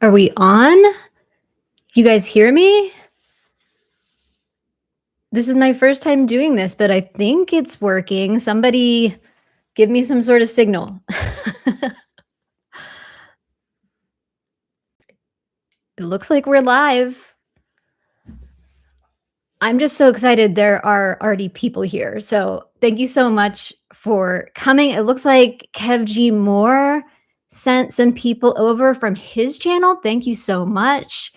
Are we on? You guys hear me? This is my first time doing this, but I think it's working. Somebody give me some sort of signal. It looks like we're live. I'm just so excited there are already people here. So thank you so much for coming. It looks like Kev G Moore sent some people over from his channel. Thank you so much.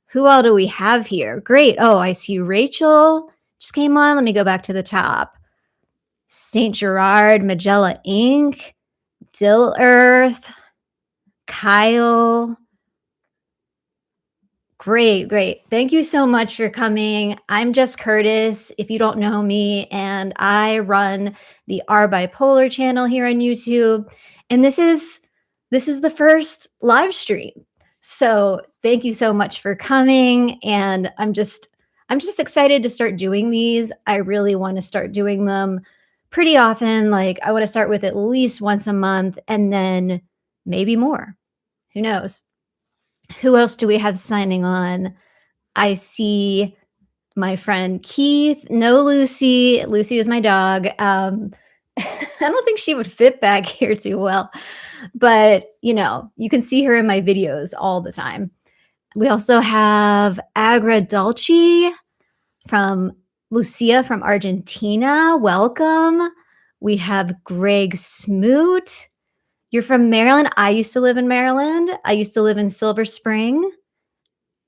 Who all do we have here? Great. Oh, I see Rachel just came on. Let me go back to the top. St. Gerard, Magella Inc., Dill Earth, Kyle. Great, great. Thank you so much for coming. I'm Jess Curtis, if you don't know me, and I run the Our Bipolar channel here on YouTube. And this is the first live stream. So thank you so much for coming. And I'm just excited to start doing these. I really want to start doing them pretty often. Like I want to start with at least once a month and then maybe more. Who knows? Who else do we have signing on? I see my friend Keith. No, Lucy. Lucy is my dog. I don't think she would fit back here too well, but you can see her in my videos all the time. We also have Agra Dulce from Lucia from Argentina. Welcome. We have Greg Smoot. You're from Maryland. I used to live in Maryland. I used to live in Silver Spring.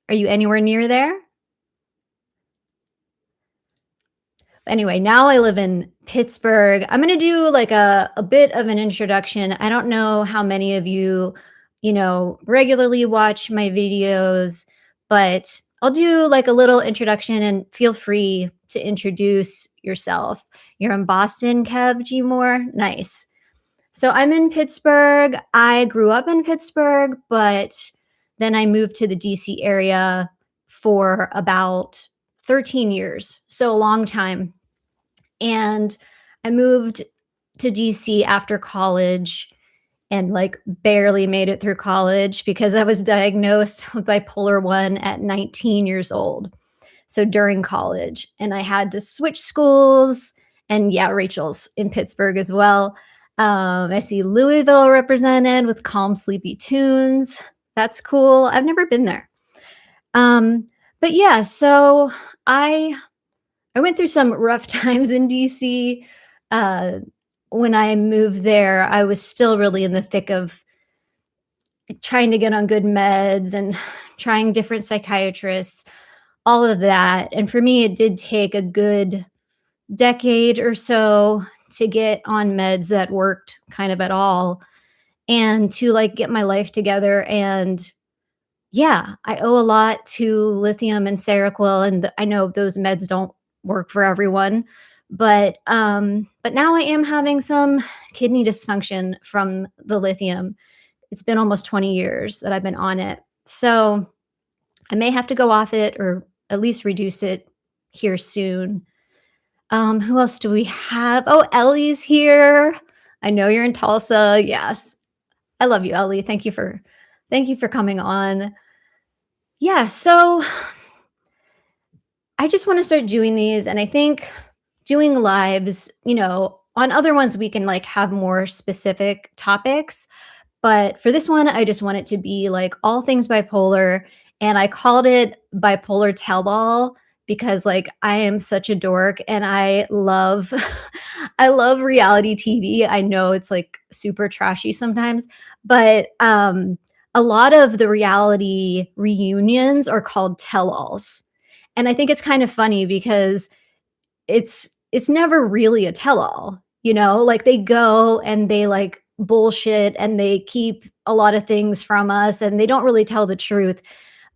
Are you anywhere near there? Anyway, now I live in Pittsburgh. I'm going to do like a bit of an introduction. I don't know how many of you, regularly watch my videos, but I'll do like a little introduction and feel free to introduce yourself. You're in Boston, Kev G. Moore? Nice. So I'm in Pittsburgh. I grew up in Pittsburgh, but then I moved to the DC area for about 13 years. So a long time. And I moved to DC after college and like barely made it through college because I was diagnosed with bipolar 1 at 19 years old. So during college, and I had to switch schools. And yeah, Rachel's in Pittsburgh as well. I see Louisville represented with Calm Sleepy Tunes. That's cool. I've never been there. But yeah, so I went through some rough times in DC. When I moved there, I was still really in the thick of trying to get on good meds and trying different psychiatrists, all of that. And for me, it did take a good decade or so to get on meds that worked kind of at all and to like get my life together. And yeah, I owe a lot to lithium and Seroquel, and I know those meds don't work for everyone, but now I am having some kidney dysfunction from the lithium. It's been almost 20 years that I've been on it. So I may have to go off it or at least reduce it here soon. Who else do we have? Oh, Ellie's here. I know you're in Tulsa. Yes. I love you, Ellie. Thank you for coming on. Yeah, so I just want to start doing these, and I think doing lives, on other ones we can like have more specific topics, but for this one I just want it to be like all things bipolar, and I called it Bipolar Tell All because like I am such a dork and I love I love reality TV. I know it's like super trashy sometimes, but a lot of the reality reunions are called tell-alls. And I think it's kind of funny because it's never really a tell-all, like they go and they like bullshit and they keep a lot of things from us and they don't really tell the truth.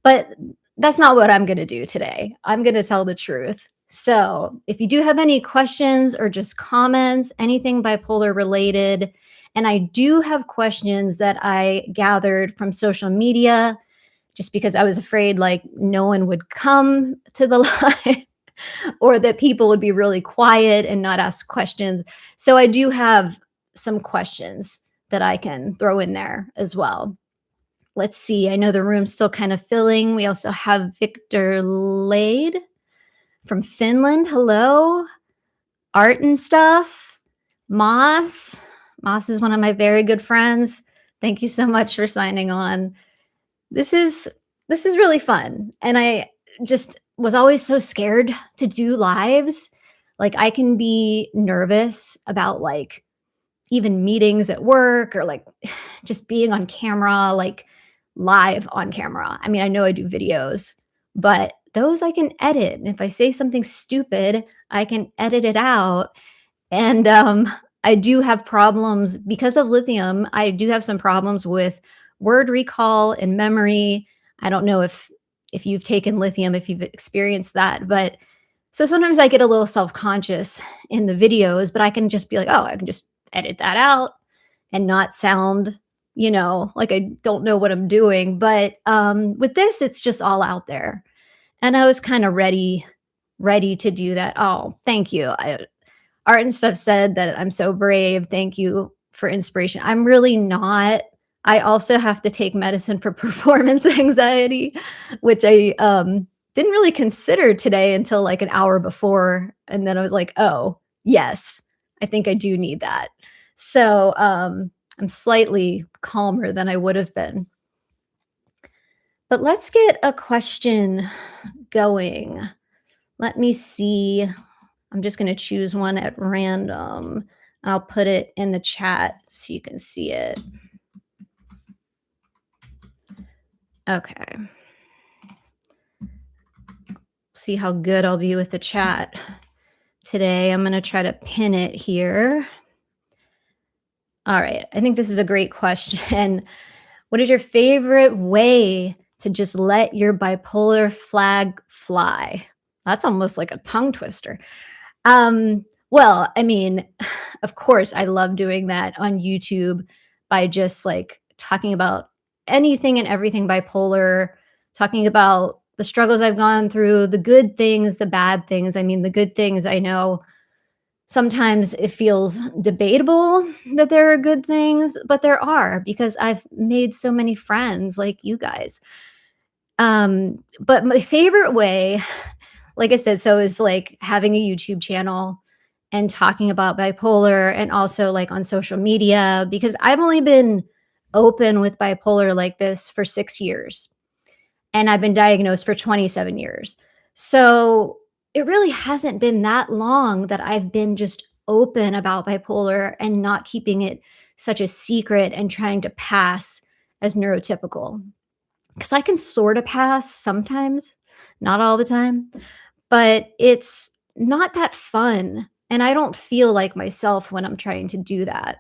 But that's not what I'm going to do today. I'm going to tell the truth. So if you do have any questions or just comments, anything bipolar related, and I do have questions that I gathered from social media just because I was afraid like no one would come to the live or that people would be really quiet and not ask questions. So I do have some questions that I can throw in there as well. Let's see, I know the room's still kind of filling. We also have Victor Lade from Finland. Hello. Art and stuff. Moss. Moss is one of my very good friends. Thank you so much for signing on. This is this is really fun. And I just was always so scared to do lives. Like I can be nervous about like even meetings at work or like just being on camera, like live on camera. I mean, I know I do videos, but those I can edit. And if I say something stupid, I can edit it out. And I do have problems because of lithium. I do have some problems with word recall and memory. I don't know if you've taken lithium, if you've experienced that, but so sometimes I get a little self-conscious in the videos, but I can just be like, "Oh, I can just edit that out and not sound, like I don't know what I'm doing." But with this, it's just all out there. And I was kind of ready to do that. Oh, thank you. Art and stuff said that I'm so brave. Thank you for inspiration. I'm really not. I also have to take medicine for performance anxiety, which I didn't really consider today until like an hour before. And then I was like, oh, yes, I think I do need that. So I'm slightly calmer than I would have been. But let's get a question going. Let me see. I'm just going to choose one at random. I'll put it in the chat so you can see it. Okay. See how good I'll be with the chat today. I'm going to try to pin it here. All right. I think this is a great question. What is your favorite way to just let your bipolar flag fly? That's almost like a tongue twister. Well, I mean, of course, I love doing that on YouTube by just like talking about anything and everything bipolar, talking about the struggles I've gone through, the good things, the bad things. I mean, the good things I know sometimes it feels debatable that there are good things, but there are because I've made so many friends like you guys. But my favorite way, like I said, so is like having a YouTube channel and talking about bipolar and also like on social media because I've only been open with bipolar like this for 6 years and I've been diagnosed for 27 years. So it really hasn't been that long that I've been just open about bipolar and not keeping it such a secret and trying to pass as neurotypical. Because I can sort of pass sometimes, not all the time, but it's not that fun. And I don't feel like myself when I'm trying to do that.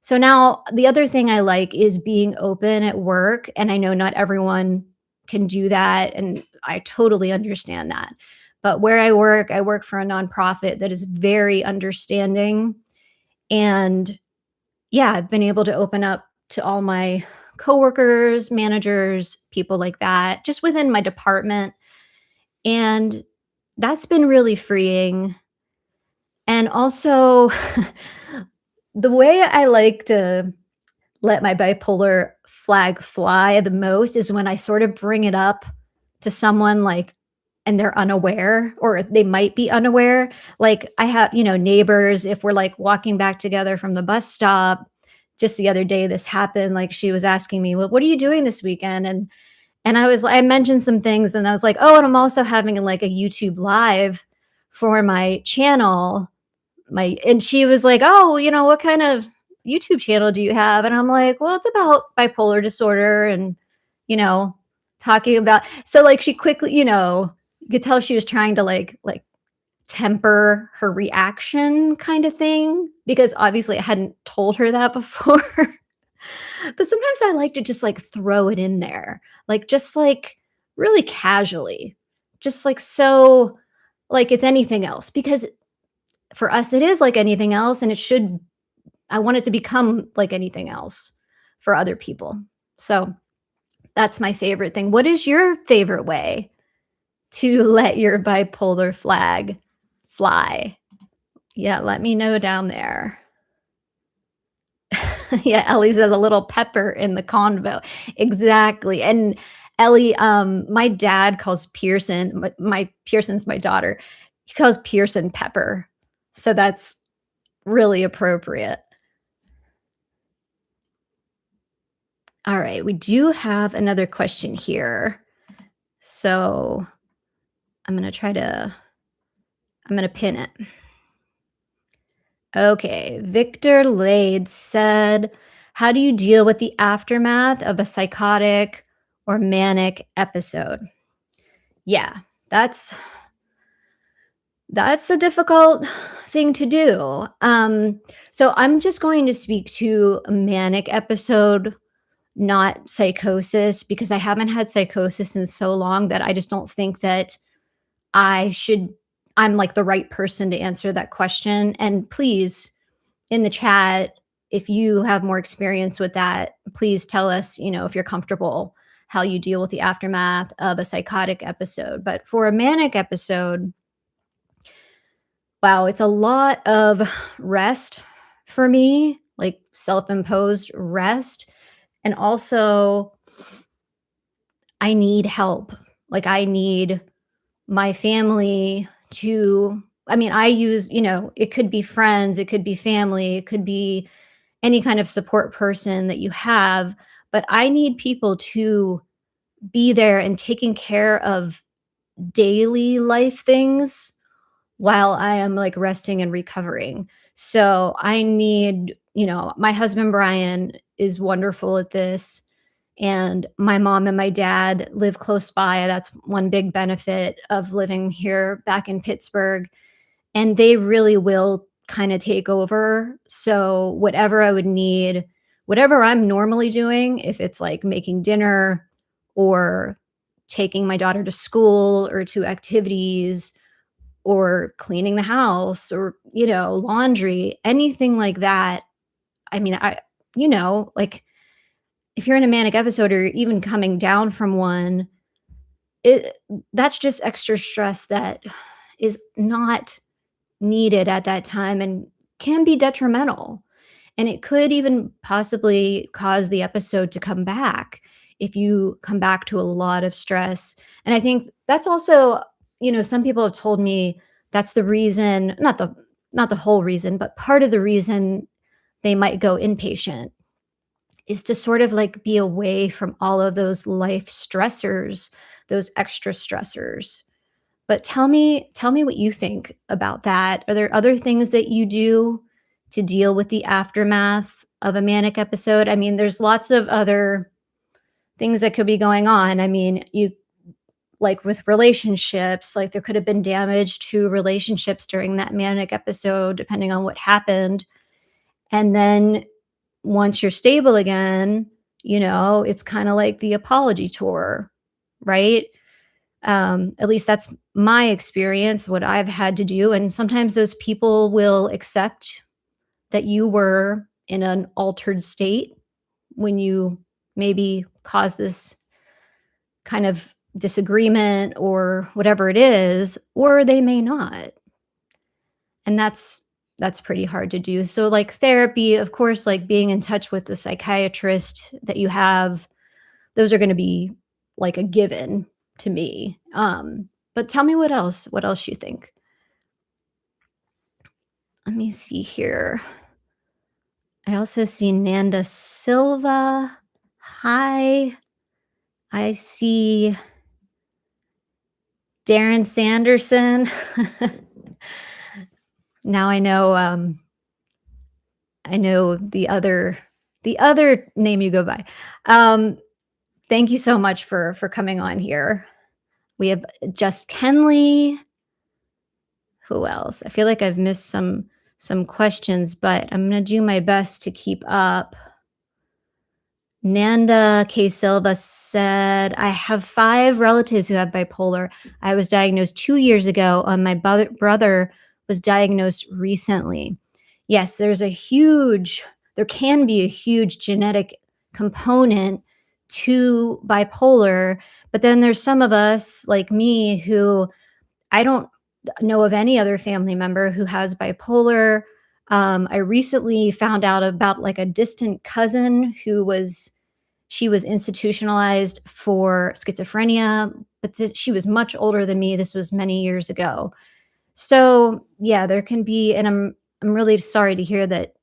So now the other thing I like is being open at work. And I know not everyone can do that. And I totally understand that. But where I work for a nonprofit that is very understanding. And yeah, I've been able to open up to all my coworkers, managers, people like that, just within my department. And that's been really freeing. And also, the way I like to let my bipolar flag fly the most is when I sort of bring it up to someone like and they're unaware or they might be unaware. Like I have, neighbors, if we're like walking back together from the bus stop, just the other day this happened, like she was asking me, "Well, what are you doing this weekend?" And I mentioned some things and I was like, "Oh, and I'm also having like a YouTube live for my channel." And she was like, "Oh, what kind of YouTube channel do you have?" And I'm like, "Well, it's about bipolar disorder and, you know, talking about." So like she quickly, you could tell she was trying to like temper her reaction kind of thing because obviously I hadn't told her that before. But sometimes I like to just like throw it in there, like just like really casually, just like so like it's anything else because for us it is like anything else and it should I want it to become like anything else for other people. So that's my favorite thing. What is your favorite way to let your bipolar flag fly? Yeah, let me know down there. Yeah, Ellie says a little pepper in the convo. Exactly, and Ellie, my dad calls Pearson my Pearson's my daughter. He calls Pearson Pepper, so that's really appropriate. Alright, we do have another question here. So, I'm gonna try to I'm gonna pin it. Okay, Victor Lade said, "How do you deal with the aftermath of a psychotic or manic episode?" Yeah, that's that's a difficult thing to do. So I'm just going to speak to a manic episode, not psychosis, because I haven't had psychosis in so long that I just don't think that I should I'm like the right person to answer that question. And please, in the chat, if you have more experience with that, please tell us, if you're comfortable, how you deal with the aftermath of a psychotic episode. But for a manic episode, wow, it's a lot of rest for me, like self-imposed rest. And also, I need help. Like, I need my family to I mean, I use, it could be friends, it could be family, it could be any kind of support person that you have, but I need people to be there and taking care of daily life things while I am, like, resting and recovering. So, I need my husband Brian is wonderful at this, and my mom and my dad live close by. That's one big benefit of living here back in Pittsburgh, and they really will kinda take over. So, whatever I would need whatever I'm normally doing, if it's, like, making dinner or taking my daughter to school or to activities or cleaning the house or, laundry, anything like that. I mean, like, if you're in a manic episode or even coming down from one, it that's just extra stress that is not needed at that time and can be detrimental. And it could even possibly cause the episode to come back if you come back to a lot of stress. And I think that's also, some people have told me that's the reason, not the whole reason, but part of the reason they might go inpatient is to sort of like be away from all of those life stressors, those extra stressors. But tell me what you think about that. Are there other things that you do to deal with the aftermath of a manic episode? I mean, there's lots of other things that could be going on. I mean, you like with relationships, like there could have been damage to relationships during that manic episode, depending on what happened. And then once you're stable again, it's kind of like the apology tour, right? At least that's my experience, what I've had to do. And sometimes those people will accept that you were in an altered state when you maybe caused this kind of disagreement or whatever it is, or they may not. And that's pretty hard to do. So like therapy, of course, like being in touch with the psychiatrist that you have, those are going to be like a given to me. But tell me what else you think. Let me see here. I also see Nanda Silva. Hi. I see Darren Sanderson. Now I know the other name you go by. Um, Thank you so much for coming on here. We have Jess Kenley. Who else? I feel like I've missed some questions, but I'm gonna do my best to keep up. Nanda K. Silva said, I have 5 relatives who have bipolar. I was diagnosed 2 years ago, and my brother was diagnosed recently. Yes, there can be a huge genetic component to bipolar, but then there's some of us, like me, who I don't know of any other family member who has bipolar. I recently found out about like a distant cousin who was she was institutionalized for schizophrenia, but she was much older than me. This was many years ago. So yeah, there can be, and I'm really sorry to hear that,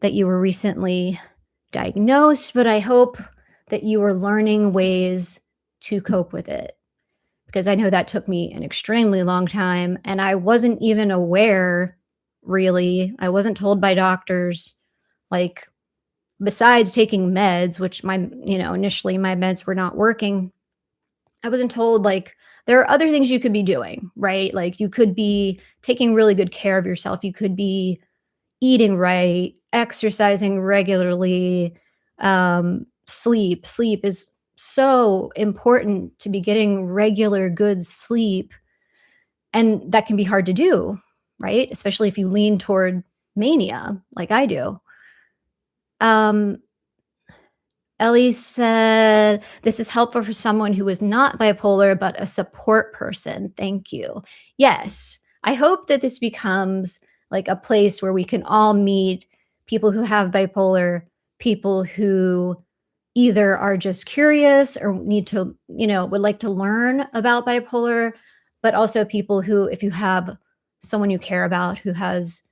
that you were recently diagnosed, but I hope that you are learning ways to cope with it, because I know that took me an extremely long time and I wasn't even aware, really. I wasn't told by doctors, like, besides taking meds, which initially my meds were not working. I wasn't told, like, there are other things you could be doing, right? Like, you could be taking really good care of yourself. You could be eating right, exercising regularly, sleep. Sleep is so important, to be getting regular good sleep, and that can be hard to do, right? Especially if you lean toward mania like I do. Um, Ellie said, "This is helpful for someone who is not bipolar, but a support person. Thank you." Yes. I hope that this becomes like a place where we can all meet people who have bipolar, people who either are just curious or need to, would like to learn about bipolar, but also people who, if you have someone you care about who has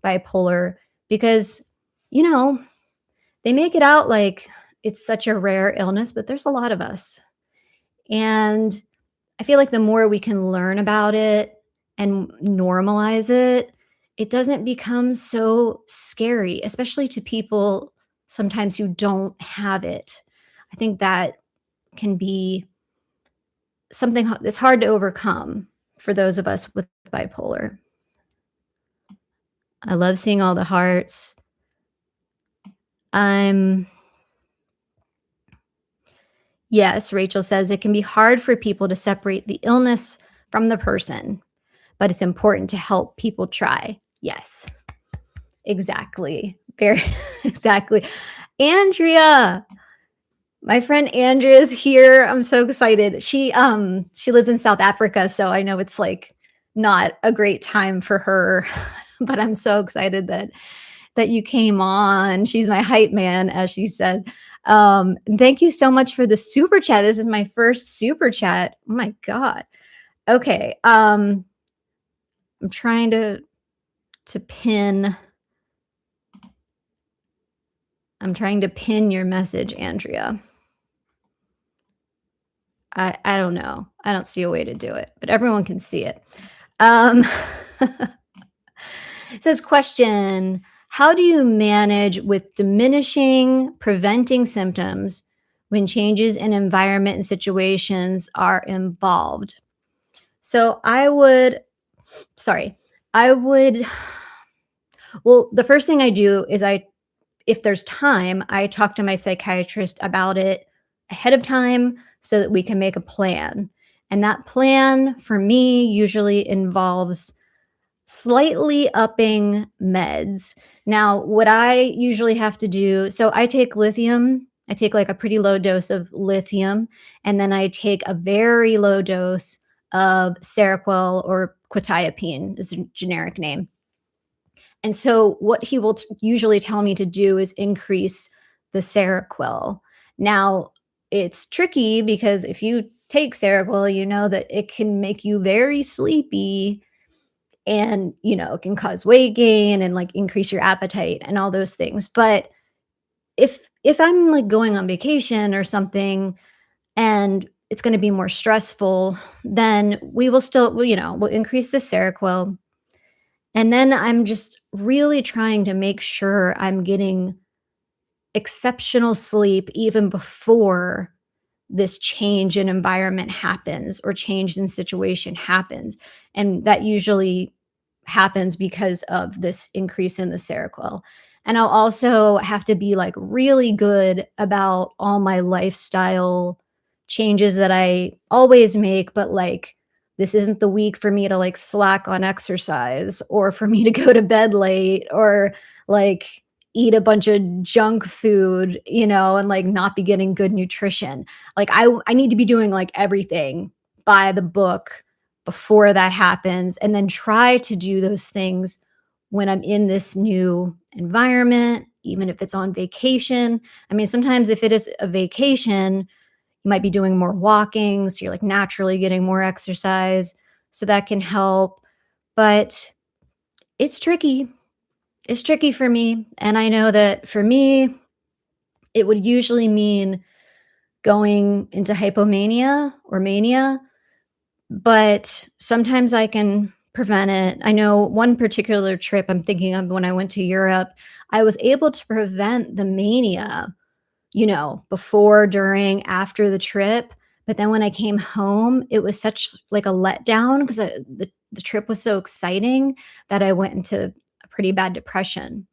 bipolar, because, you know, they make it out like it's such a rare illness, but there's a lot of us. And I feel like the more we can learn about it and normalize it, it doesn't become so scary, especially to people sometimes who don't have it. I think that can be something that's hard to overcome for those of us with bipolar. I love seeing all the hearts. I'm Yes, Rachel says it can be hard for people to separate the illness from the person, but it's important to help people try. Yes, exactly. Very exactly. Andrea, my friend Andrea is here. I'm so excited. She lives in South Africa, so I know it's like not a great time for her, but I'm so excited that you came on. She's my hype man, as she said. Thank you so much for the super chat. This is my first super chat. Oh my God. Okay. I'm trying to pin. I'm trying to pin your message, Andrea. I don't know. I don't see a way to do it, but everyone can see it. It says, question: how do you manage with diminishing, preventing symptoms when changes in environment and situations are involved? So I would, well, the first thing I do is if there's time, I talk to my psychiatrist about it ahead of time so that we can make a plan. And that plan for me usually involves slightly upping meds. Now, what I usually have to do, so I take lithium. I take like a pretty low dose of lithium, and then I take a very low dose of Seroquel, or quetiapine is the generic name. And so what he will usually tell me to do is increase the Seroquel. Now, it's tricky because if you take Seroquel, you know that it can make you very sleepy, and it can cause weight gain and like increase your appetite and all those things. But if I'm like going on vacation or something and it's going to be more stressful, then we will still, we'll increase the Seroquel. And then I'm just really trying to make sure I'm getting exceptional sleep even before this change in environment happens or change in situation happens. And that usually happens because of this increase in the Seroquel. And I'll also have to be like really good about all my lifestyle changes that I always make, but like this isn't the week for me to like slack on exercise or for me to go to bed late or like eat a bunch of junk food, and like not be getting good nutrition. Like I need to be doing like everything by the book before that happens, and then try to do those things when I'm in this new environment, even if it's on vacation. I mean, sometimes if it is a vacation, you might be doing more walking, so you're like naturally getting more exercise. So that can help. But it's tricky. It's tricky for me. And I know that for me, it would usually mean going into hypomania or mania, but sometimes I can prevent it. I know one particular trip I'm thinking of when I went to Europe, I was able to prevent the mania, before, during, after the trip. But then when I came home, it was such like a letdown because the trip was so exciting that I went into a pretty bad depression.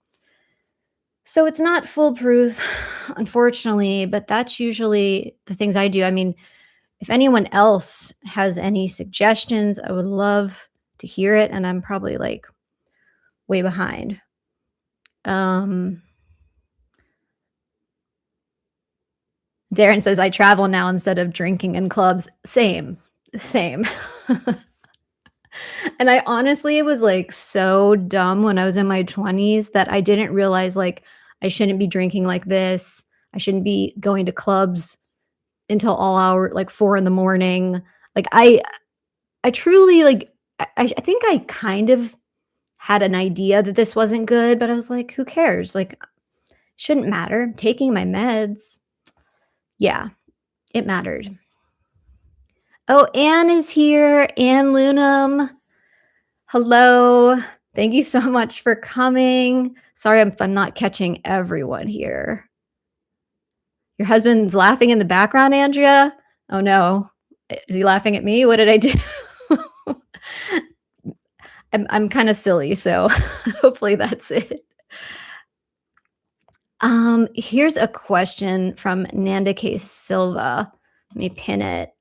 So it's not foolproof, unfortunately, but that's usually the things I do. I mean, if anyone else has any suggestions, I would love to hear it. And I'm probably like way behind. Um, Darren says, I travel now instead of drinking in clubs. Same, same. And I honestly was like so dumb when I was in my 20s that I didn't realize like I shouldn't be drinking like this. I shouldn't be going to clubs until all hour, like 4 in the morning. Like I truly like I think I kind of had an idea that this wasn't good, but I was like, who cares? Like, shouldn't matter. Taking my meds. Yeah, it mattered. Oh, Anne is here. Anne Lunam. Hello. Thank you so much for coming. Sorry if I'm not catching everyone here. Your husband's laughing in the background, Andrea? Oh no. Is he laughing at me? What did I do? I'm kind of silly, so hopefully that's it. Here's a question from Nanda K. Silva. Let me pin it.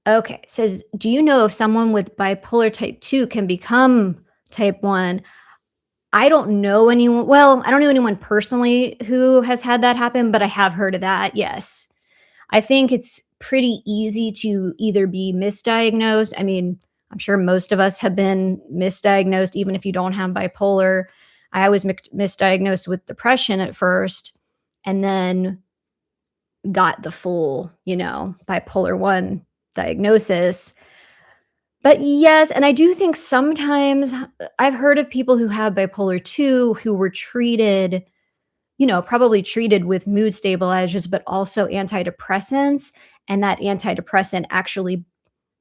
Okay, it says, do you know if someone with bipolar type 2 can become type 1? I don't know anyone. Well, I don't know anyone personally who has had that happen, but I have heard of that. Yes. I think it's pretty easy to either be misdiagnosed. I mean, I'm sure most of us have been misdiagnosed, even if you don't have bipolar. I was misdiagnosed with depression at first and then got the full, bipolar 1 diagnosis. But yes, and I do think sometimes I've heard of people who have bipolar 2 who were treated, probably treated with mood stabilizers, but also antidepressants. And that antidepressant actually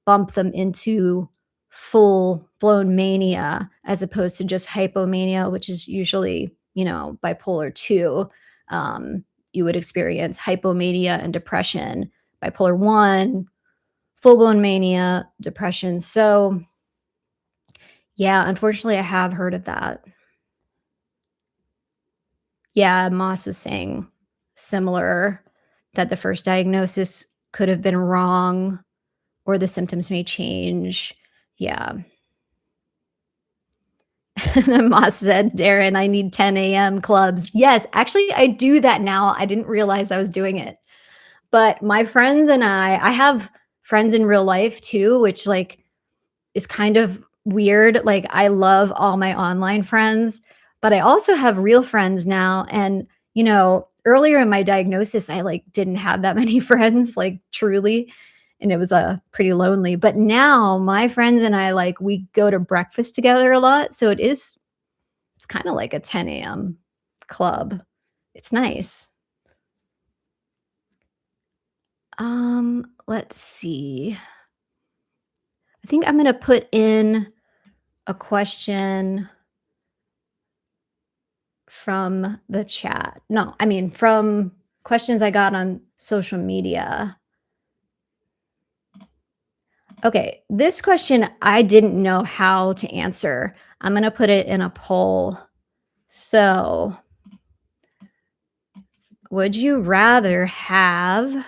bumped them into full blown mania as opposed to just hypomania, which is usually, bipolar 2. You would experience hypomania and depression, bipolar 1, full blown mania, depression. So, yeah, unfortunately, I have heard of that. Yeah, Moss was saying similar that the first diagnosis could have been wrong or the symptoms may change. Yeah. Moss said, Darren, I need 10 a.m. clubs. Yes, actually, I do that now. I didn't realize I was doing it. But my friends and I have friends in real life too, which like is kind of weird. Like I love all my online friends, but I also have real friends now. And, earlier in my diagnosis, I like didn't have that many friends, like truly. And it was pretty lonely. But now my friends and I like we go to breakfast together a lot. So it's kind of like a 10 a.m. club. It's nice. Let's see. I think I'm going to put in a question from the chat. No, I mean from questions I got on social media. Okay, this question I didn't know how to answer. I'm going to put it in a poll. So, would you rather have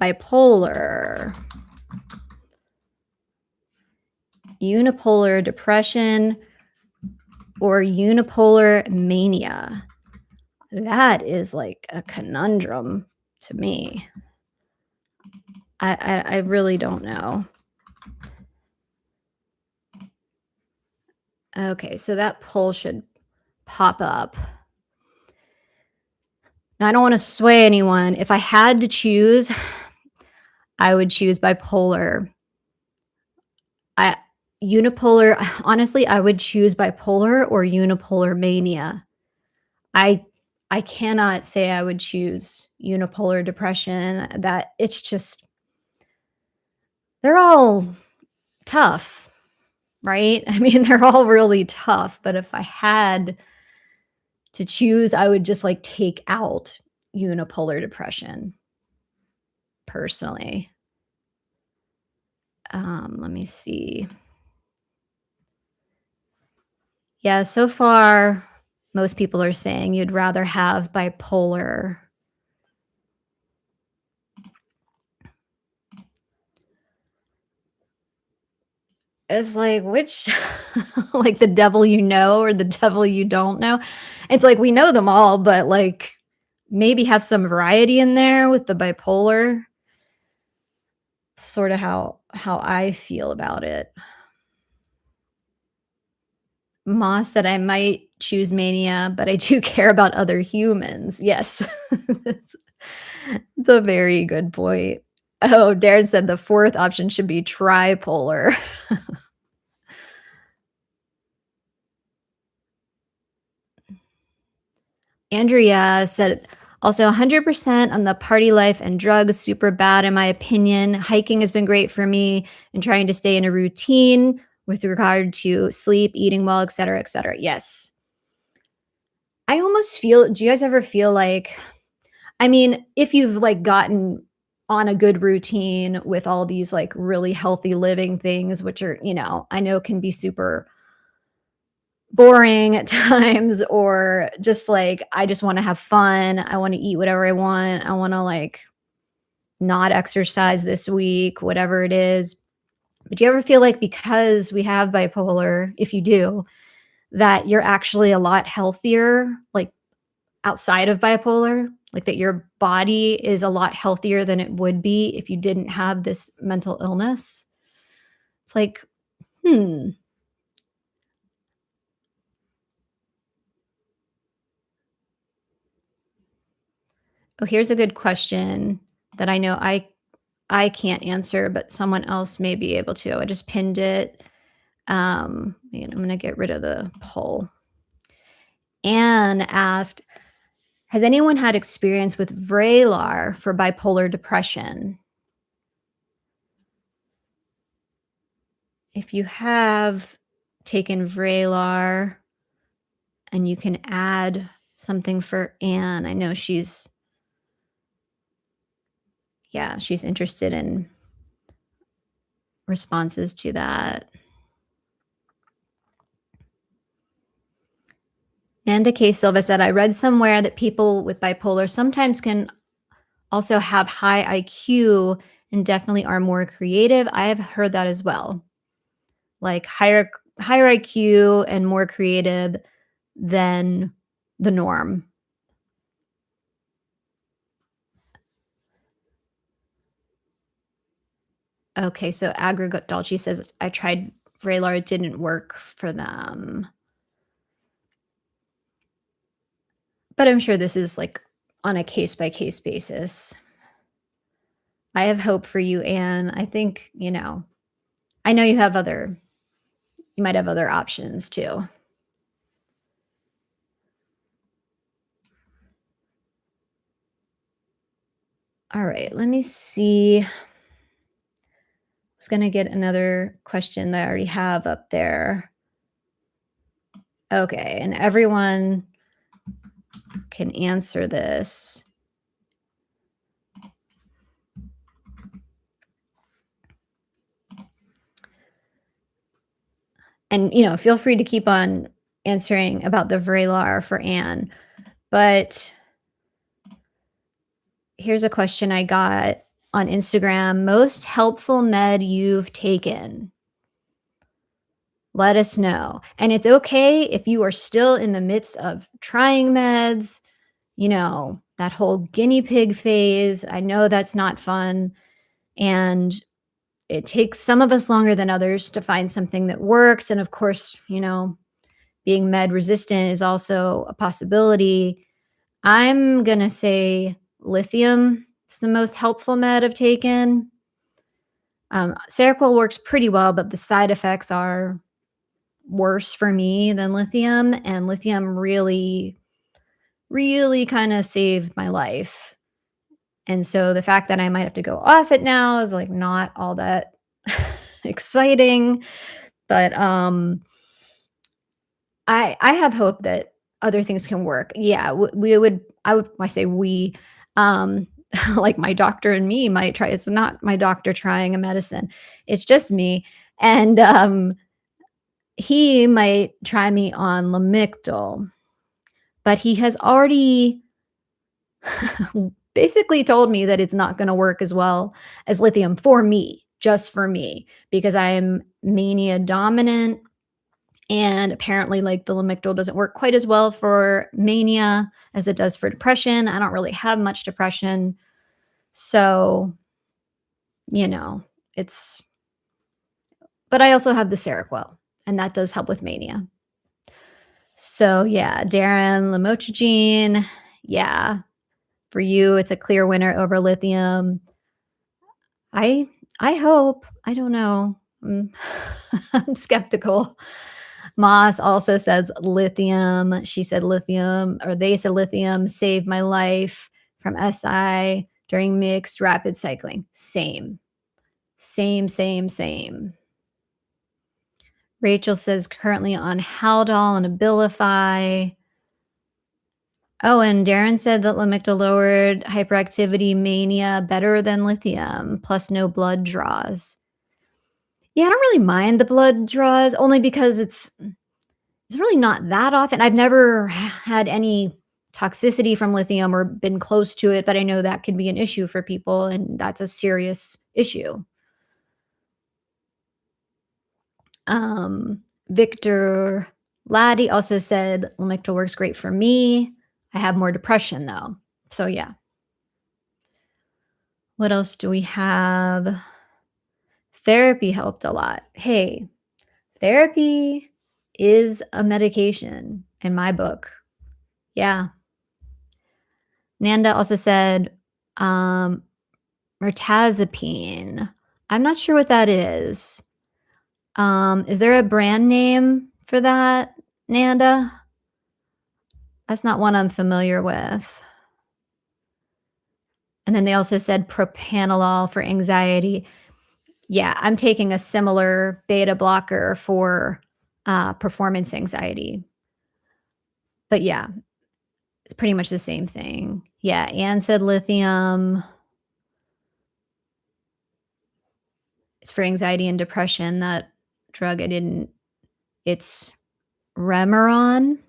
bipolar, unipolar depression, or unipolar mania? That is like a conundrum to me. I really don't know. Okay, so that poll should pop up. Now, I don't wanna sway anyone. If I had to choose, I would choose bipolar. I unipolar honestly, I would choose bipolar or unipolar mania. I I cannot say I would choose unipolar depression. That it's just they're all tough, right? I mean, they're all really tough, but if I had to choose, I would just, like, take out unipolar depression, personally. Let me see. Yeah, so far, most people are saying you'd rather have bipolar. It's like, which like, the devil you know or the devil you don't know? It's like, we know them all, but, like, maybe have some variety in there with the bipolar. Sorta how I feel about it. Ma said I might choose mania, but I do care about other humans. Yes. It's it's a very good point. Oh, Darren said the 4th option should be tripolar. Andrea said, also 100% on the party life and drugs, super bad in my opinion. Hiking has been great for me and trying to stay in a routine with regard to sleep, eating well, etc., etc. Yes. I almost feel, do you guys ever feel like, I mean, if you've like gotten on a good routine with all these like really healthy living things, which are, I know can be super boring at times, or just like, I just want to have fun. I want to eat whatever I want. I want to like not exercise this week, whatever it is. But do you ever feel like because we have bipolar, if you do, that you're actually a lot healthier, like outside of bipolar? Like that your body is a lot healthier than it would be if you didn't have this mental illness? It's like, hmm. Oh, here's a good question that I know I can't answer, but someone else may be able to. I just pinned it. And I'm gonna get rid of the poll. Anne asked, has anyone had experience with Vraylar for bipolar depression? If you have taken Vraylar and you can add something for Anne, I know she's interested in responses to that. Nanda K. Silva said, I read somewhere that people with bipolar sometimes can also have high IQ and definitely are more creative. I have heard that as well. Like higher IQ and more creative than the norm. Okay, so Aggregate Dolce says, I tried Vraylar, it didn't work for them. But I'm sure this is like on a case by case basis. I have hope for you, Anne. I think, I know you might have other options too. All right, let me see. I was going to get another question that I already have up there. Okay, and everyone can answer this. And, feel free to keep on answering about the Vraylar for Anne. But here's a question I got on Instagram. Most helpful med you've taken? Let us know. And it's okay if you are still in the midst of trying meds, that whole guinea pig phase. I know that's not fun. And it takes some of us longer than others to find something that works. And of course, being med resistant is also a possibility. I'm going to say lithium is the most helpful med I've taken. Seroquel works pretty well, but the side effects are worse for me than lithium. And lithium really, really kind of saved my life. And so the fact that I might have to go off it now is like not all that exciting. But I have hope that other things can work. Yeah, we would I say we, um, like my doctor and me might try. It's not my doctor trying a medicine. It's just me. And he might try me on Lamictal, but he has already basically told me that it's not going to work as well as lithium for me, just for me, because I am mania dominant. And apparently, like the Lamictal doesn't work quite as well for mania as it does for depression. I don't really have much depression. So, you know, it's, but I also have the Seroquel, and that does help with mania. So, yeah, Darren, lamotrigine. Yeah, for you, it's a clear winner over lithium. I I hope. I don't know. I'm skeptical. Moss also says lithium. She said lithium, or they said lithium saved my life from SI during mixed rapid cycling. Same. Same, same, same. Rachel says currently on Haldol and Abilify. Oh, and Darren said that Lamictal lowered hyperactivity mania better than lithium, plus no blood draws. Yeah, I don't really mind the blood draws only because it's really not that often. I've never had any toxicity from lithium or been close to it, but I know that can be an issue for people, and that's a serious issue. Victor Laddie also said Lamictal works great for me. I have more depression though. So yeah. What else do we have? Therapy helped a lot. Hey, therapy is a medication in my book. Yeah. Nanda also said, um, mirtazapine. I'm not sure what that is. Is there a brand name for that, Nanda? That's not one I'm familiar with. And then they also said propanolol for anxiety. Yeah, I'm taking a similar beta blocker for performance anxiety. But yeah, it's pretty much the same thing. Yeah, Anne said lithium. It's for anxiety and depression. That drug I didn't, it's Remeron.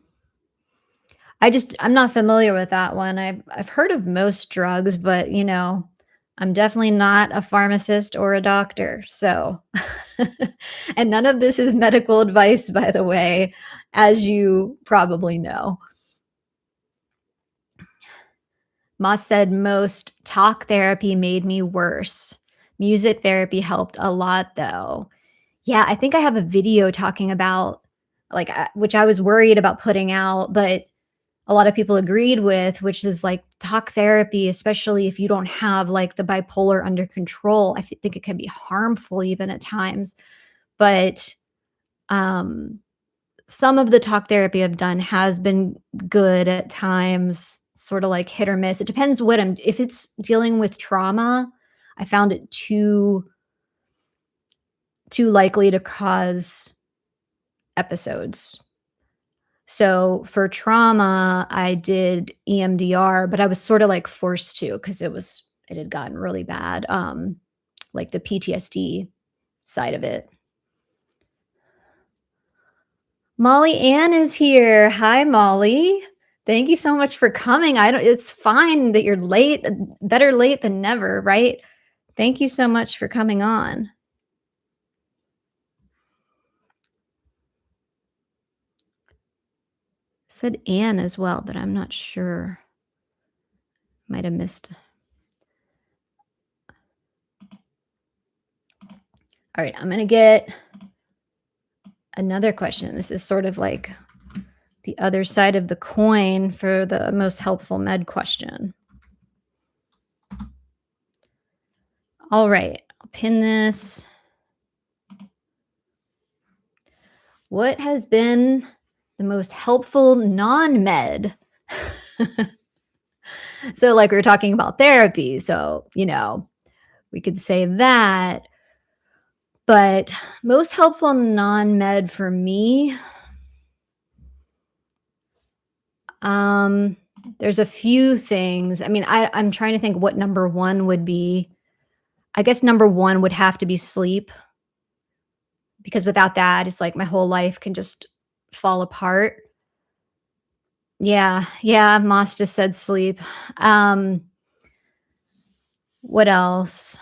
I'm not familiar with that one. I've heard of most drugs, but, I'm definitely not a pharmacist or a doctor, so and none of this is medical advice, by the way, as you probably know. Moss said, "Most talk therapy made me worse. Music therapy helped a lot, though." Yeah, I think I have a video talking about, like, which I was worried about putting out, but a lot of people agreed with, which is like talk therapy, especially if you don't have like the bipolar under control. Think it can be harmful even at times. But um, some of the talk therapy I've done has been good at times, sort of like hit or miss. It depends if it's dealing with trauma, I found it too likely to cause episodes. So for trauma, I did EMDR, but I was sort of like forced to because it had gotten really bad, like the PTSD side of it. Molly Ann is here. Hi, Molly. Thank you so much for coming. It's fine that you're late. Better late than never, right? Thank you so much for coming on. Said Anne as well, but I'm not sure. Might have missed. All right, I'm gonna get another question. This is sort of like the other side of the coin for the most helpful med question. All right, I'll pin this. What has been the most helpful non-med? So, like, we were talking about therapy, so, we could say that, but most helpful non-med for me, um, there's a few things. I mean, I'm trying to think what number 1 would be. I guess number 1 would have to be sleep, because without that, it's like my whole life can just fall apart. Yeah, yeah, Moss just said sleep. Um, what else?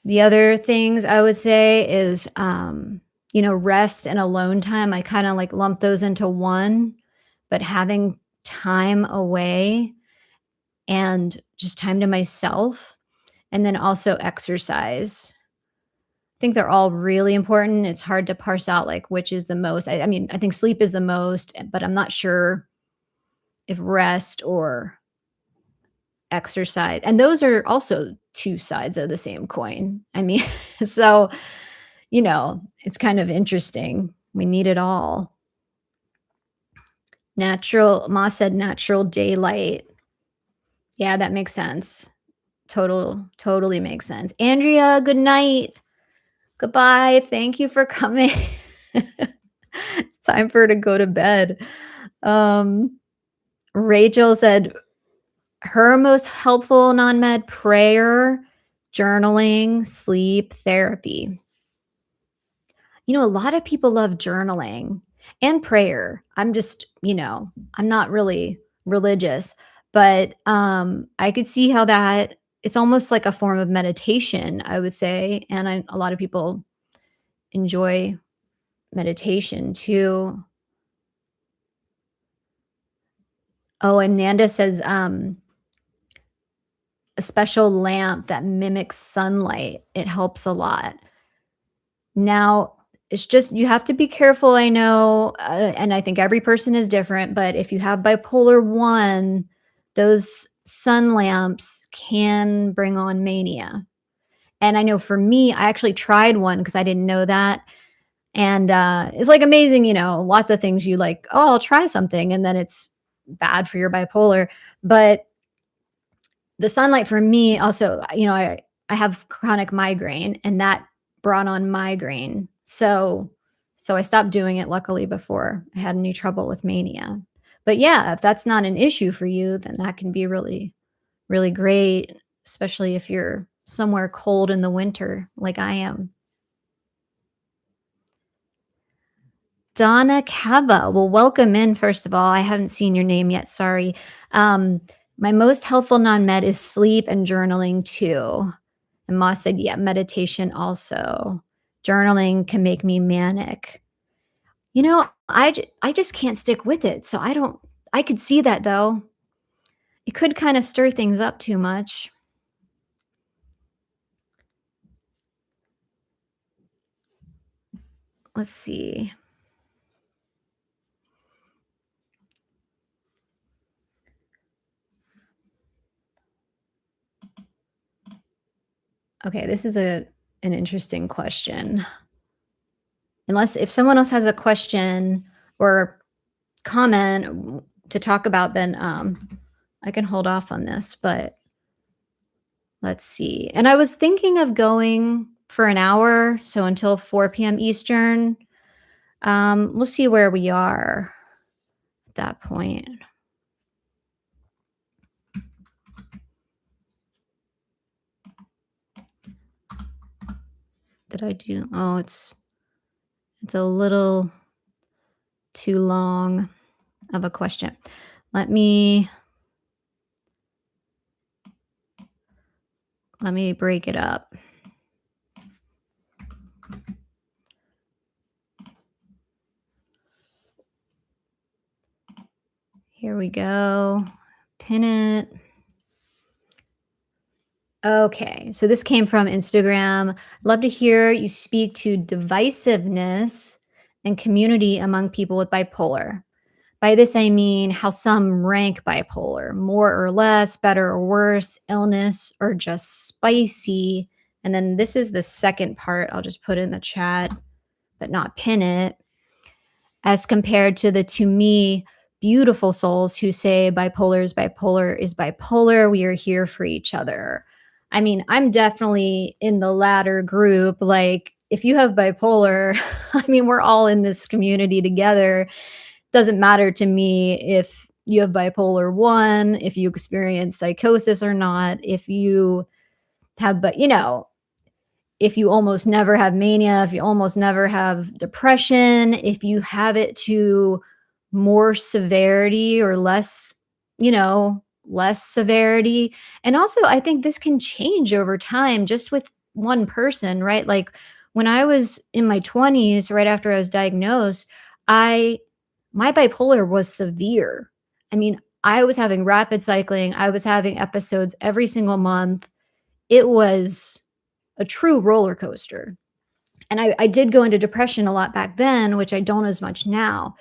The other things I would say is, rest and alone time. I kinda, like, lump those into one, but having time away and just time to myself, and then also exercise. I think they're all really important. It's hard to parse out, like, which is the most. I mean, I think sleep is the most, but I'm not sure if rest or exercise, and those are also 2 sides of the same coin. I mean, so, it's kind of interesting. We need it all. Natural Ma said natural daylight. Yeah, that makes sense. Totally makes sense. Andrea, good night. Goodbye. Thank you for coming. It's time for her to go to bed. Um, Rachel said her most helpful non-med: prayer, journaling, sleep, therapy. A lot of people love journaling and prayer. I'm not really religious, but I could see how that it's almost like a form of meditation, I would say, and a lot of people enjoy meditation too. Oh, and Nanda says a special lamp that mimics sunlight. It helps a lot. Now, it's just you have to be careful, I know, and I think every person is different, but if you have bipolar 1, those sun lamps can bring on mania. And I know for me, I actually tried one because I didn't know that, and, it's, like, amazing, lots of things you like, "Oh, I'll try something," and then it's bad for your bipolar, but the sunlight for me also, I have chronic migraine, and that brought on migraine. So I stopped doing it luckily before I had any trouble with mania. But yeah, if that's not an issue for you, then that can be really, really great, especially if you're somewhere cold in the winter like I am. Donna Cava. Well, welcome in, first of all. I haven't seen your name yet, sorry. Um, my most helpful non-med is sleep and journaling too. And Moss said, yeah, meditation also. Journaling can make me manic. I just can't stick with it. So I could see that though. It could kind of stir things up too much. Let's see. Okay, this is an interesting question. Unless if someone else has a question or comment to talk about, then I can hold off on this, but let's see. And I was thinking of going for an hour, so until 4 p.m. Eastern. We'll see where we are at that point. Did I do? Oh, it's a little too long of a question. Let me let me break it up. Here we go. Pin it. Okay, so this came from Instagram. Love to hear you speak to divisiveness and community among people with bipolar. By this, I mean how some rank bipolar, more or less, better or worse, illness, or just spicy. And then this is the second part. I'll just put in the chat, but not pin it. As compared to the, to me, beautiful souls who say bipolar is bipolar is bipolar. We are here for each other. I mean, I'm definitely in the latter group. Like, if you have bipolar, I mean, we're all in this community together. Doesn't matter to me if you have bipolar 1, if you experience psychosis or not, if you have, but if you almost never have mania, if you almost never have depression, if you have it to more severity or less, less severity. And also, I think this can change over time just with one person, right? Like when I was in my 20s, right after I was diagnosed, I my bipolar was severe. I mean, I was having rapid cycling, I was having episodes every single month. It was a true roller coaster. And I did go into depression a lot back then, which I don't as much now.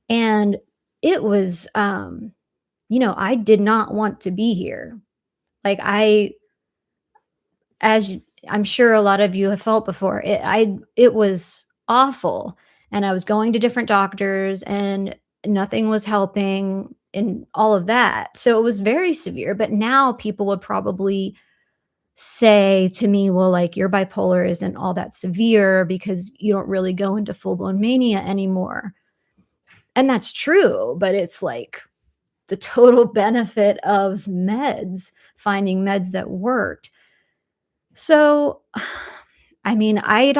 And it was, I did not want to be here. Like as I'm sure a lot of you have felt before, it was awful. And I was going to different doctors and nothing was helping and all of that. So it was very severe. But now people would probably say to me, well, like your bipolar isn't all that severe because you don't really go into full blown mania anymore. And that's true, but it's like the total benefit of meds, finding meds that worked. So, I mean, I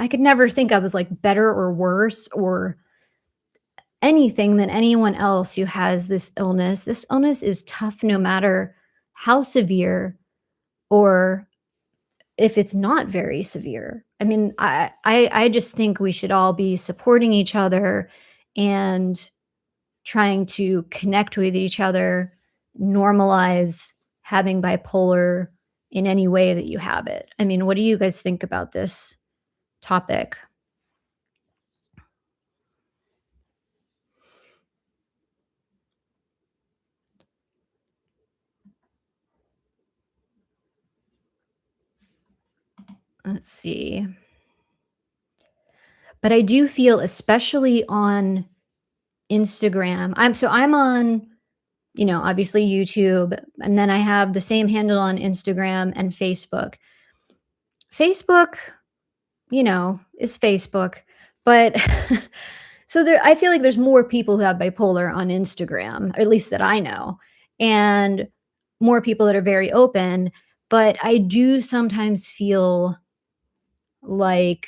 could never think I was like better or worse or anything than anyone else who has this illness. This illness is tough no matter how severe or if it's not very severe. I mean, I just think we should all be supporting each other and trying to connect with each other, normalize having bipolar in any way that you have it. I mean, what do you guys think about this topic? Let's see. But I do feel especially on Instagram. I'm on, obviously YouTube, and then I have the same handle on Instagram and Facebook. Facebook, is Facebook, but so there I feel like there's more people who have bipolar on Instagram, or at least that I know, and more people that are very open, but I do sometimes feel like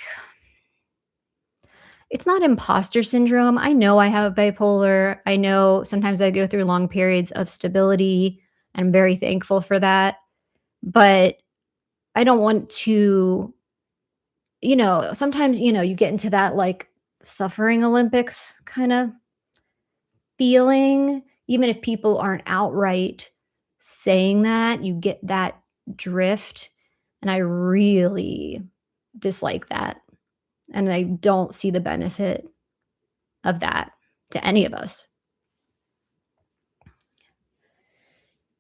it's not imposter syndrome. I know I have bipolar. I know sometimes I go through long periods of stability, and I'm very thankful for that, but I don't want to, sometimes, you get into that like suffering Olympics kind of feeling, even if people aren't outright saying that, you get that drift. And I really dislike that. And I don't see the benefit of that to any of us.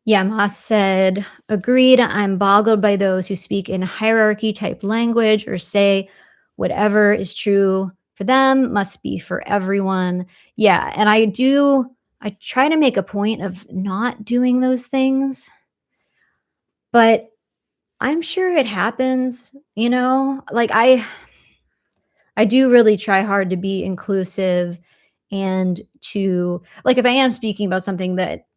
Yeah, Moss said, agreed. I'm boggled by those who speak in hierarchy type language or say whatever is true for them must be for everyone. Yeah, and I try to make a point of not doing those things, but I'm sure it happens, Like I do really try hard to be inclusive and to like if I am speaking about something that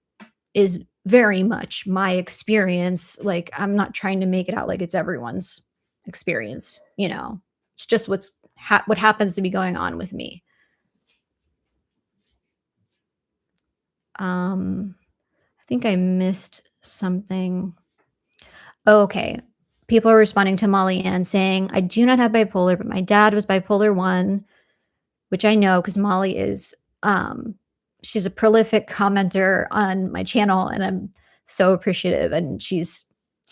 is very much my experience. Like, I'm not trying to make it out like it's everyone's experience. It's just what happens to be going on with me. I think I missed something. Oh, okay. People are responding to Molly Ann saying, I do not have bipolar, but my dad was bipolar 1, which I know because Molly is she's a prolific commenter on my channel, and I'm so appreciative, and she's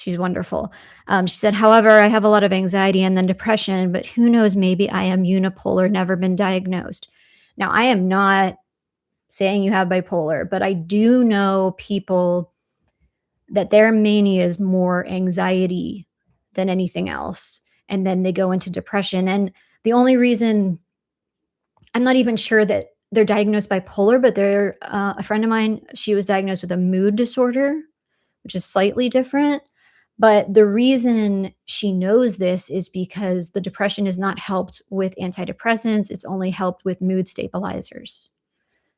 wonderful. She said, "However, I have a lot of anxiety and then depression, but who knows, maybe I am unipolar, never been diagnosed." Now, I am not saying you have bipolar, but I do know people that their mania is more anxiety than anything else, and then they go into depression, and the only reason I'm not even sure that they're diagnosed bipolar, but they're a friend of mine, she was diagnosed with a mood disorder, which is slightly different. But the reason she knows this is because the depression is not helped with antidepressants, it's only helped with mood stabilizers.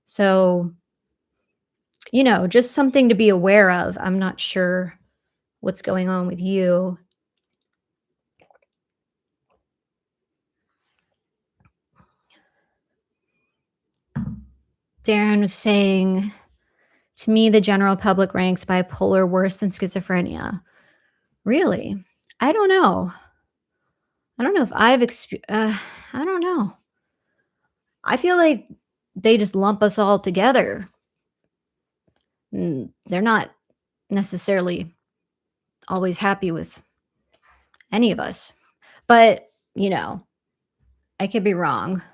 So, just something to be aware of. I'm not sure what's going on with you. Darren was saying, to me, the general public ranks bipolar worse than schizophrenia. Really? I don't know. I don't know if I don't know. I feel like they just lump us all together. They're not necessarily always happy with any of us. But, I could be wrong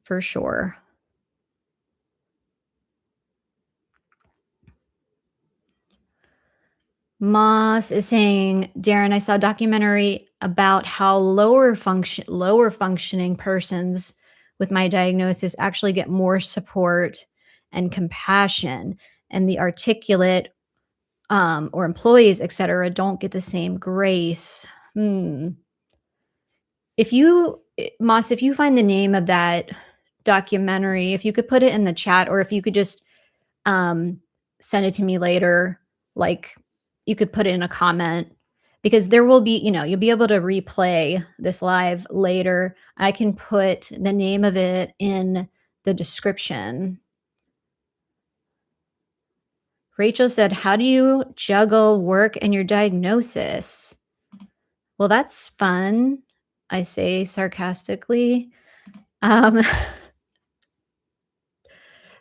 for sure. Moss is saying, Darren, I saw a documentary about how lower functioning persons with my diagnosis actually get more support and compassion, and the articulate or employees, etc., don't get the same grace. Hmm. Moss, if you find the name of that documentary, if you could put it in the chat, or if you could just um, send it to me later, like you could put it in a comment, because there will be, you'll be able to replay this live later. I can put the name of it in the description. Rachel said, how do you juggle work and your diagnosis? Well, that's fun, I say sarcastically. Um,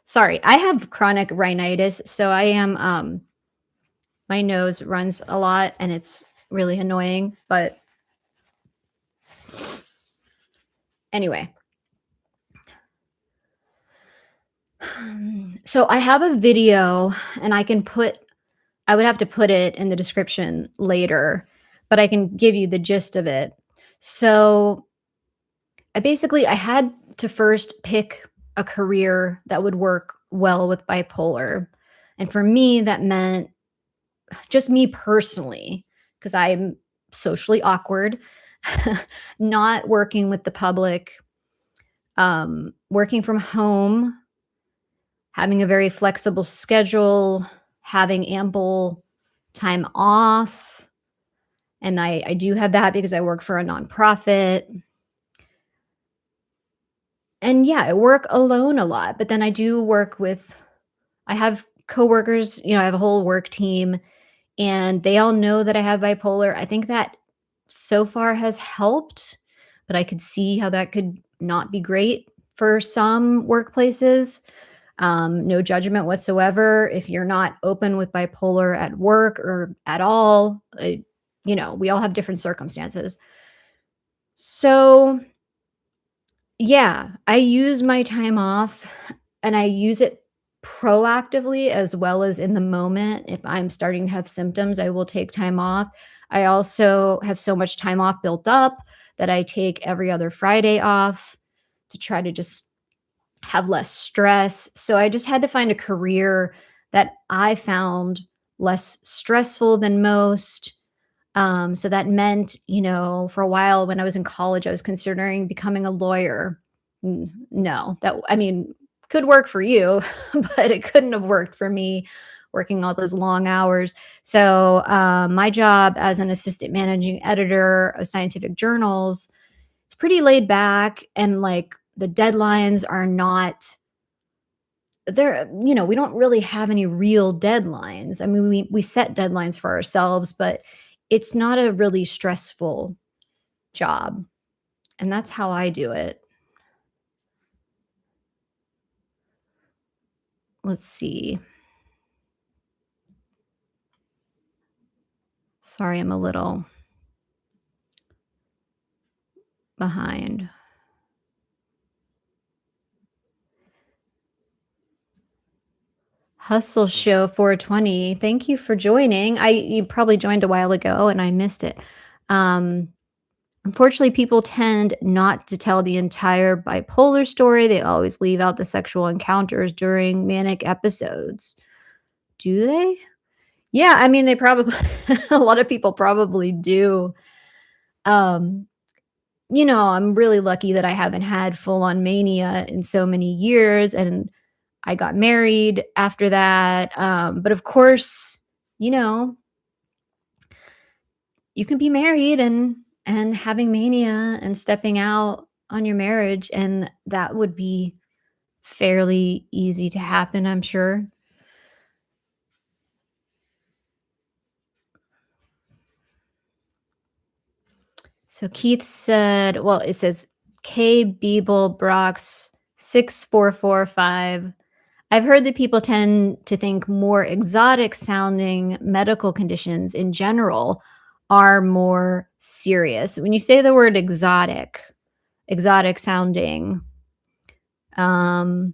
sorry, I have chronic rhinitis, so I am my nose runs a lot and it's really annoying, but anyway. So I have a video, and I would have to put it in the description later, but I can give you the gist of it. So I had to first pick a career that would work well with bipolar. And for me, that meant just me personally, because I'm socially awkward, not working with the public, working from home, having a very flexible schedule, having ample time off. And I do have that because I work for a nonprofit. And yeah, I work alone a lot, but then I have coworkers, I have a whole work team, and they all know that I have bipolar. I think that so far has helped, but I could see how that could not be great for some workplaces. No judgment whatsoever. If you're not open with bipolar at work or at all, we all have different circumstances. So, yeah, I use my time off, and I use it proactively as well as in the moment. If I'm starting to have symptoms, I will take time off. I also have so much time off built up that I take every other Friday off to try to just have less stress. So I just had to find a career that I found less stressful than most. So that meant, for a while when I was in college, I was considering becoming a lawyer. No, could work for you, but it couldn't have worked for me working all those long hours. So my job as an assistant managing editor of scientific journals, it's pretty laid back, and like the deadlines are not there. We don't really have any real deadlines. I mean, we set deadlines for ourselves, but it's not a really stressful job. And that's how I do it. Let's see. Sorry, I'm a little behind. Hustle Show 420. Thank you for joining. You probably joined a while ago and I missed it. Um, Unfortunately, people tend not to tell the entire bipolar story. They always leave out the sexual encounters during manic episodes. Do they? Yeah, I mean, they probably a lot of people probably do. Um, I'm really lucky that I haven't had full-on mania in so many years, and I got married after that, but of course, you know, you can be married and having mania and stepping out on your marriage, and that would be fairly easy to happen, I'm sure. So Keith said, well, it says K Beeble Brox 6445. I've heard that people tend to think more exotic sounding medical conditions in general are more serious. When you say the word exotic sounding, um,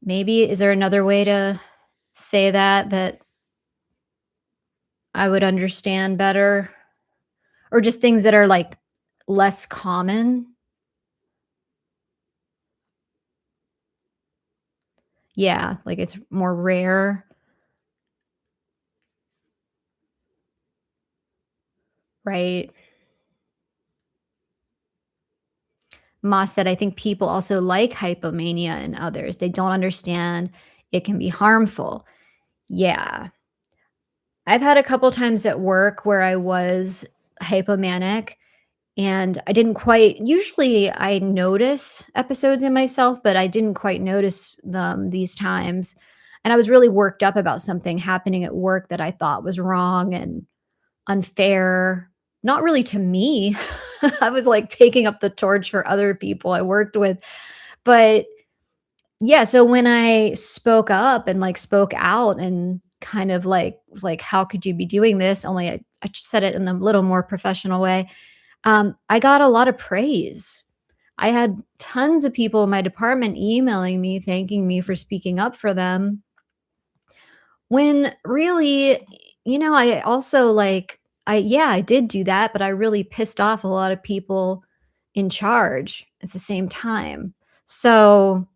maybe is there another way to say that I would understand better? Or just things that are like less common? Yeah, like it's more rare, right? Moss said, I think people also like hypomania in others. They don't understand it can be harmful. Yeah. I've had a couple times at work where I was hypomanic and I didn't quite usually I notice episodes in myself, but I didn't quite notice them these times. And I was really worked up about something happening at work that I thought was wrong and unfair, not really to me. I was like taking up the torch for other people I worked with. But yeah, so when I spoke up and like spoke out and kind of like was like, how could you be doing this? Only I just said it in a little more professional way. I got a lot of praise. I had tons of people in my department emailing me, thanking me for speaking up for them. When really, I also like yeah, I did do that, but I really pissed off a lot of people in charge at the same time. So,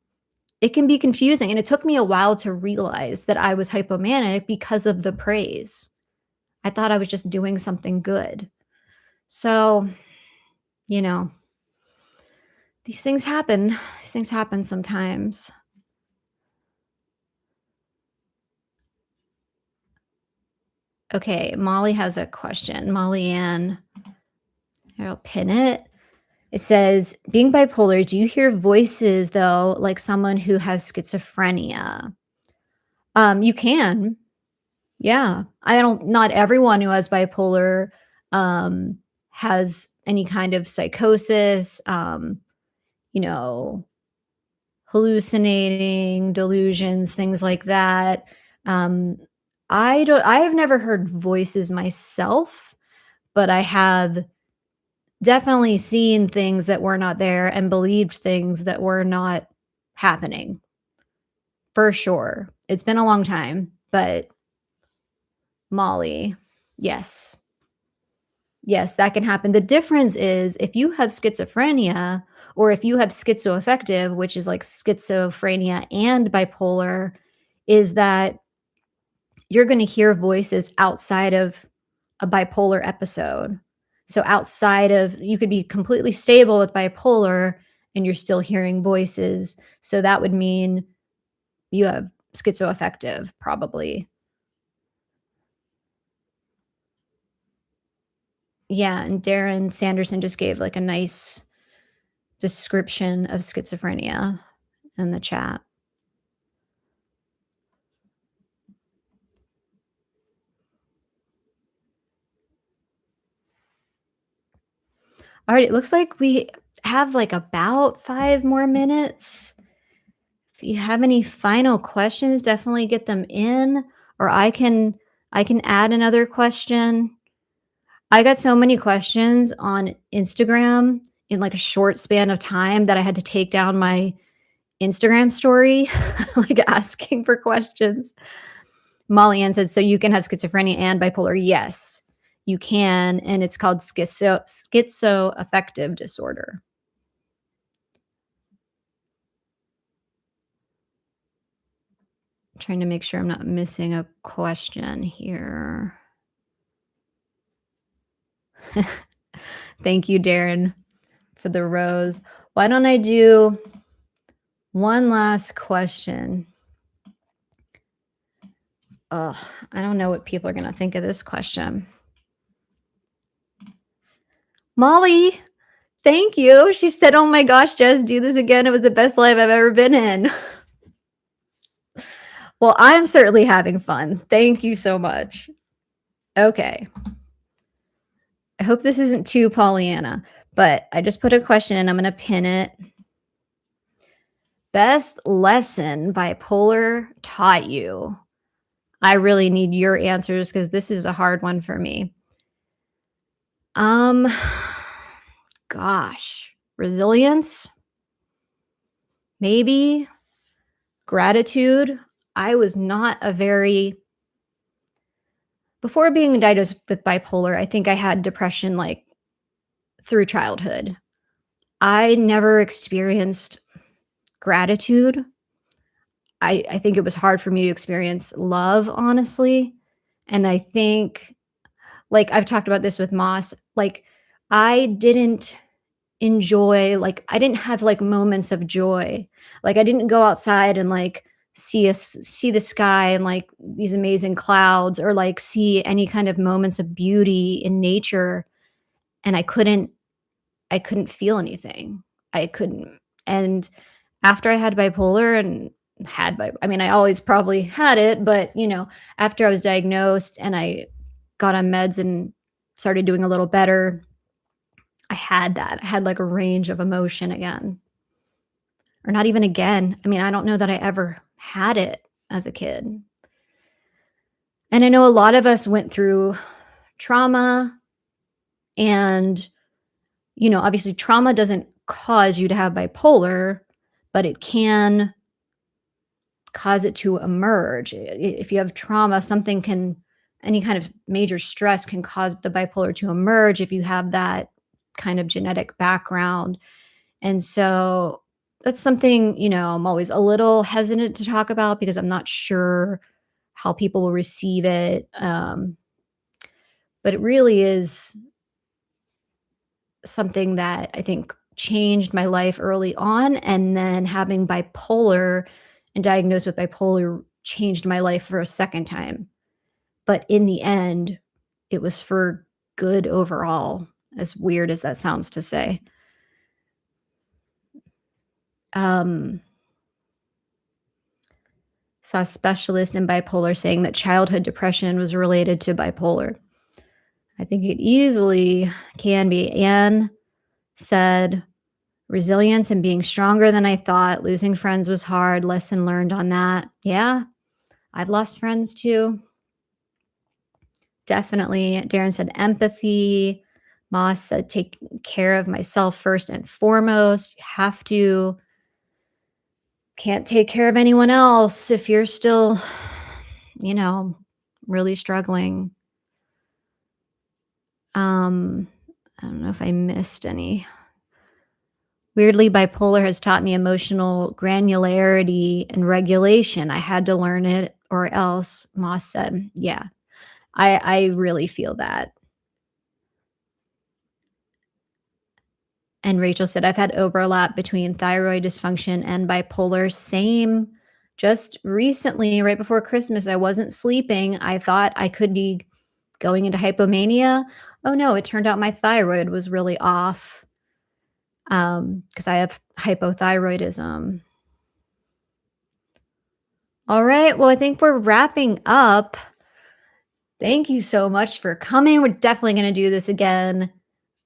it can be confusing, and it took me a while to realize that I was hypomanic because of the praise. I thought I was just doing something good. So, you know, these things happen. These things happen sometimes. Okay, Molly has a question. Molly Ann, here, I'll pin it. It says, being bipolar, do you hear voices though, like someone who has schizophrenia? You can. Yeah. I don't not everyone who has bipolar um has any kind of psychosis, you know, hallucinating, delusions, things like that. Um I have never heard voices myself, but I have definitely seen things that were not there and believed things that were not happening, for sure. It's been a long time, but Molly, yes. Yes, that can happen. The difference is if you have schizophrenia or if you have schizoaffective, which is like schizophrenia and bipolar, is that you're going to hear voices outside of a bipolar episode. So outside of you could be completely stable with bipolar and you're still hearing voices. So that would mean you have schizoaffective probably. Yeah, and Darren Sanderson just gave like a nice description of schizophrenia in the chat. Alright, it looks like we have, like, about 5 more minutes. If you have any final questions, definitely get them in, or I can add another question. I got so many questions on Instagram in, like, a short span of time that I had to take down my Instagram story, like, asking for questions. Molly Ann said, "So you can have schizophrenia and bipolar?" Yes, you can, and it's called schizoaffective disorder. Trying to make sure I'm not missing a question here. Thank you, Darren, for the rose. Why don't I do one last question? Ugh, I don't know what people are gonna think of this question. Molly, thank you. She said, "Oh my gosh, Jess, do this again. It was the best live I've ever been in." Well, I'm certainly having fun. Thank you so much. Okay. I hope this isn't too Pollyanna, but I just put a question and I'm gonna pin it. Best lesson bipolar taught you? I really need your answers because this is a hard one for me. Um, gosh, resilience, maybe gratitude. I was not a very before being diagnosed with bipolar, I think I had depression like through childhood. I never experienced gratitude. I think it was hard for me to experience love, honestly. And I think, like, I've talked about this with Moss, like, I didn't enjoy, like, I didn't have like moments of joy. Like, I didn't go outside and like see the sky and like these amazing clouds or like see any kind of moments of beauty in nature. And I couldn't feel anything. I couldn't. And after I had bipolar and I mean, I always probably had it, but, after I was diagnosed and I got on meds and started doing a little better, I had that. I had, like, a range of emotion again, or not even again. I mean, I don't know that I ever had it as a kid. And I know a lot of us went through trauma and, obviously trauma doesn't cause you to have bipolar, but it can cause it to emerge. If you have trauma, any kind of major stress can cause the bipolar to emerge if you have that kind of genetic background. And so that's something, I'm always a little hesitant to talk about because I'm not sure how people will receive it. But it really is something that I think changed my life early on. And then having bipolar and diagnosed with bipolar changed my life for a second time. But in the end, it was for good overall, as weird as that sounds to say. Um, Saw a specialist in bipolar saying that childhood depression was related to bipolar. I think it easily can be. Anne said, resilience and being stronger than I thought. Losing friends was hard. Lesson learned on that. Yeah, I've lost friends too. Definitely. Darren said empathy. Moss said take care of myself first and foremost. You have to. Can't take care of anyone else if you're still, you know, really struggling. Um, I don't know if I missed any. Weirdly, bipolar has taught me emotional granularity and regulation. I had to learn it or else, Moss said. Yeah, I really feel that. And Rachel said, I've had overlap between thyroid dysfunction and bipolar. Same. Just recently, right before Christmas, I wasn't sleeping. I thought I could be going into hypomania. Oh no, it turned out my thyroid was really off because I have hypothyroidism. All right. Well, I think we're wrapping up. Thank you so much for coming. We're definitely going to do this again,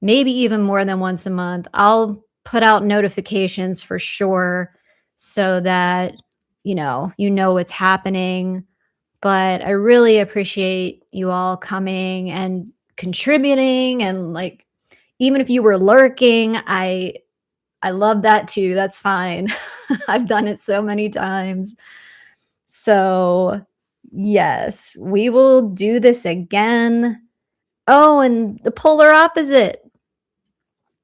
maybe even more than once a month. I'll put out notifications for sure so that you know what's happening. But I really appreciate you all coming and contributing and like even if you were lurking, I love that too. That's fine. I've done it so many times. So, yes, we will do this again. Oh, and the polar opposite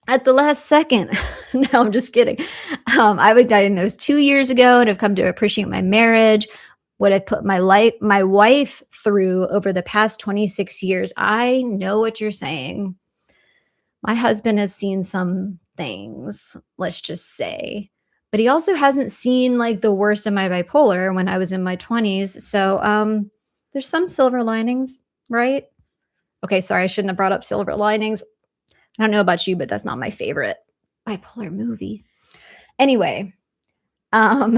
at the last second. No, I'm just kidding. I was diagnosed 2 years ago and I've come to appreciate my marriage, what I've put my wife through over the past 26 years. I know what you're saying. My husband has seen some things, let's just say, but he also hasn't seen, like, the worst of my bipolar when I was in my 20s, so, there's some silver linings, right? Okay, sorry, I shouldn't have brought up silver linings. I don't know about you, but that's not my favorite bipolar movie. Anyway, um,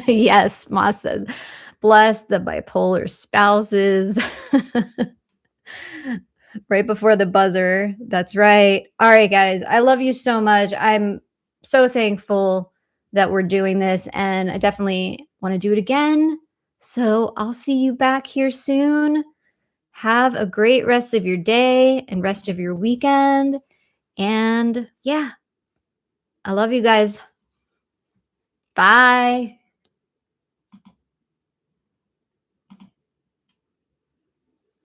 yes, Moss says, "Bless the bipolar spouses." Right before the buzzer. That's right. All right, guys. I love you so much. I'm so thankful that we're doing this, and I definitely want to do it again. So I'll see you back here soon. Have a great rest of your day and rest of your weekend. And yeah, I love you guys. Bye.